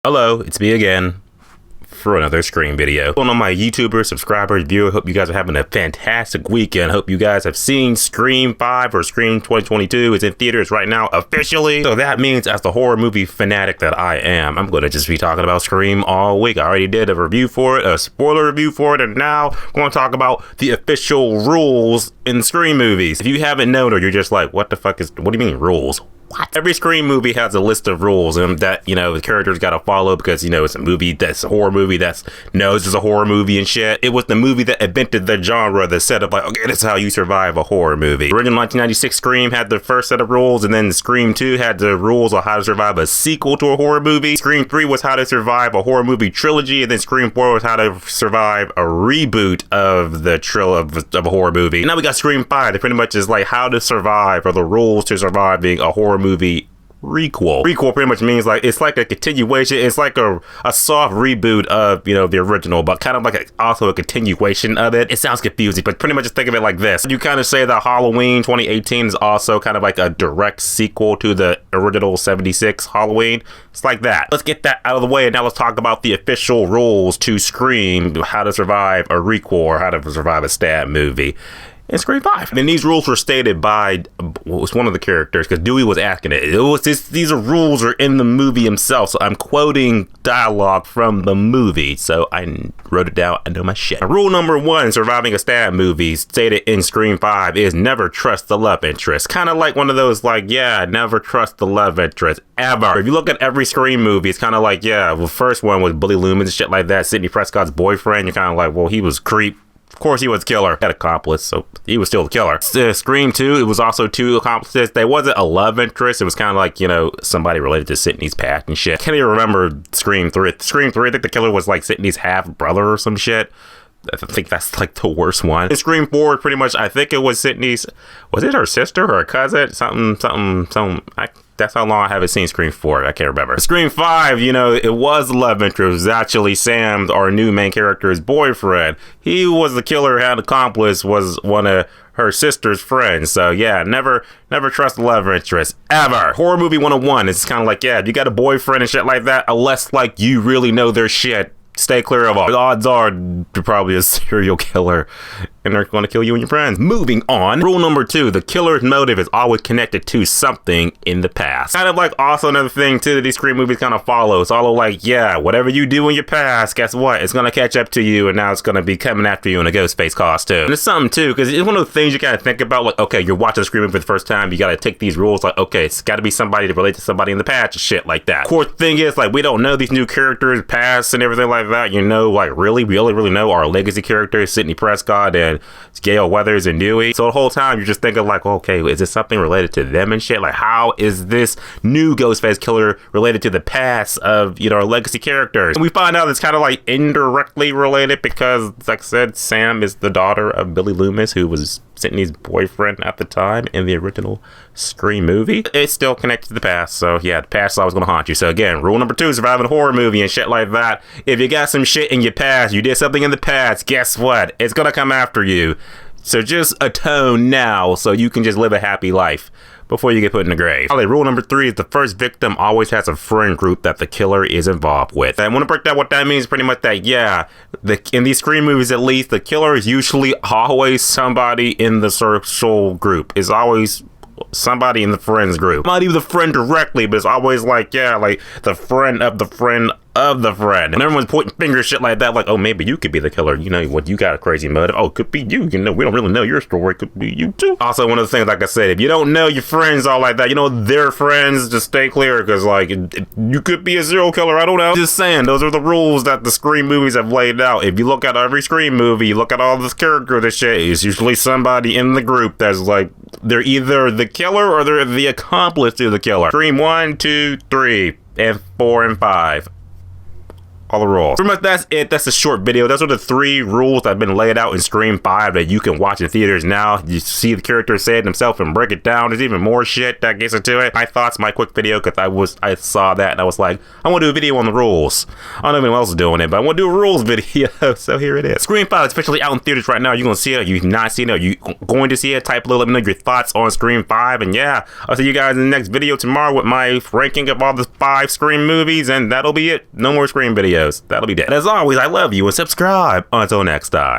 Hello, it's me again for another Scream video. On my YouTuber, subscribers, viewer, hope you guys are having a fantastic weekend. Hope you guys have seen Scream 5 or Scream 2022. It's in theaters right now officially. So that means as the horror movie fanatic that I am, I'm going to just be talking about Scream all week. I already did a review for it, a spoiler review for it, and now I'm going to talk about the official rules in Scream movies. If you haven't known or you're just like, what do you mean rules? What? Every Scream movie has a list of rules and that, the characters got to follow because, it's a movie that's a horror movie that's knows it's a horror movie and shit. It was the movie that invented the genre that said, okay, this is how you survive a horror movie. The original 1996 Scream had the first set of rules, and then Scream 2 had the rules on how to survive a sequel to a horror movie. Scream 3 was how to survive a horror movie trilogy, and then Scream 4 was how to survive a reboot of the of a horror movie. And now we got Scream 5 that pretty much is like how to survive, or the rules to surviving a horror movie requel. Requel pretty much means like it's like a continuation. It's like a soft reboot of the original, but kind of like also a continuation of it. It sounds confusing, but pretty much just think of it like this. You kind of say that Halloween 2018 is also kind of like a direct sequel to the original 76 Halloween. It's like that. Let's get that out of the way, and now let's talk about the official rules to Scream, how to survive a requel or how to survive a stab movie in Scream 5. And these rules were stated by one of the characters, because Dewey was asking it. These rules are in the movie himself, so I'm quoting dialogue from the movie. So I wrote it down. I know my shit. Rule number 1 in surviving a stab movie, stated in Scream 5, is never trust the love interest. Kind of like one of those, never trust the love interest, ever. If you look at every Scream movie, it's kind of like, the first one was Billy Loomis and shit like that, Sidney Prescott's boyfriend. You're kind of like, well, he was creep. Of course he was killer. Had accomplice, so he was still the killer. Scream 2, it was also 2 accomplices. There wasn't a love interest. It was kind of like, somebody related to Sidney's past and shit. Can't even remember Scream 3. Scream 3, I think the killer was like Sidney's half-brother or some shit. I think that's like the worst one. In Scream 4, pretty much, I think it was Sidney's, was it her sister or her cousin? Something. That's how long I haven't seen Scream 4. I can't remember. Scream 5, it was the love interest. It was actually Sam, our new main character's boyfriend. He was the killer, had accomplice, was one of her sister's friends. So yeah, never trust the love interest, ever. Horror movie 101, it's kind of like, if you got a boyfriend and shit like that, unless you really know their shit, stay clear of all. The odds are you're probably a serial killer and they're going to kill you and your friends. Moving on. Rule number 2, the killer's motive is always connected to something in the past. Kind of like also another thing too that these Scream movies kind of follow. It's all like, whatever you do in your past, guess what? It's going to catch up to you, and now it's going to be coming after you in a Ghostface costume. And it's something too, because it's one of the things you got to think about, okay, you're watching the Scream movie for the first time, you got to take these rules, okay, it's got to be somebody to relate to somebody in the past and shit like that. Of course, thing is, we don't know these new characters' past and everything like that, really, we only really know our legacy characters, Sidney Prescott and Gale Weathers and Dewey. So the whole time you're just thinking okay, is this something related to them and shit? How is this new Ghostface killer related to the past of, our legacy characters? And we find out it's kind of indirectly related because, like I said, Sam is the daughter of Billy Loomis, who was Sidney's boyfriend at the time in the original Scream movie. It's still connected to the past, so the past is always going to haunt you. So again, rule number 2, surviving a horror movie and shit like that. If you got some shit in your past, you did something in the past, guess what? It's going to come after you. So just atone now so you can just live a happy life before you get put in the grave. Rule number 3 is the first victim always has a friend group that the killer is involved with. And I want to break down what that means. Pretty much that, in these Scream movies at least, the killer is usually always somebody in the social group. It's always somebody in the friends group. Not even the friend directly, but it's always the friend of the friend of the friend. And everyone's pointing fingers, shit like that, oh, maybe you could be the killer. What, you got a crazy motive. Oh, could be you. We don't really know your story. Could be you too. Also, one of the things, like I said, if you don't know your friends all like that, their friends, just stay clear, because you could be a serial killer. I don't know. Just saying, those are the rules that the Scream movies have laid out. If you look at every Scream movie, you look at all this character, this shit, it's usually somebody in the group that's they're either the killer or they're the accomplice to the killer. Scream 1, 2, 3, and 4 and 5. all the rules. Pretty much that's it. That's a short video. Those are the 3 rules that have been laid out in Scream 5 that you can watch in theaters now. You see the character say it himself and break it down. There's even more shit that gets into it. My thoughts, my quick video, because I saw that and I was like, I want to do a video on the rules. I don't know if anyone else is doing it, but I want to do a rules video. So here it is. Scream 5 is officially out in theaters right now. You're going to see it. You've not seen it. Are you going to see it? Type below. Let me know your thoughts on Scream 5. And yeah, I'll see you guys in the next video tomorrow with my ranking of all the 5 Scream movies. And that'll be it. No more Scream videos. That'll be dead. As always, I love you and subscribe. Until next time.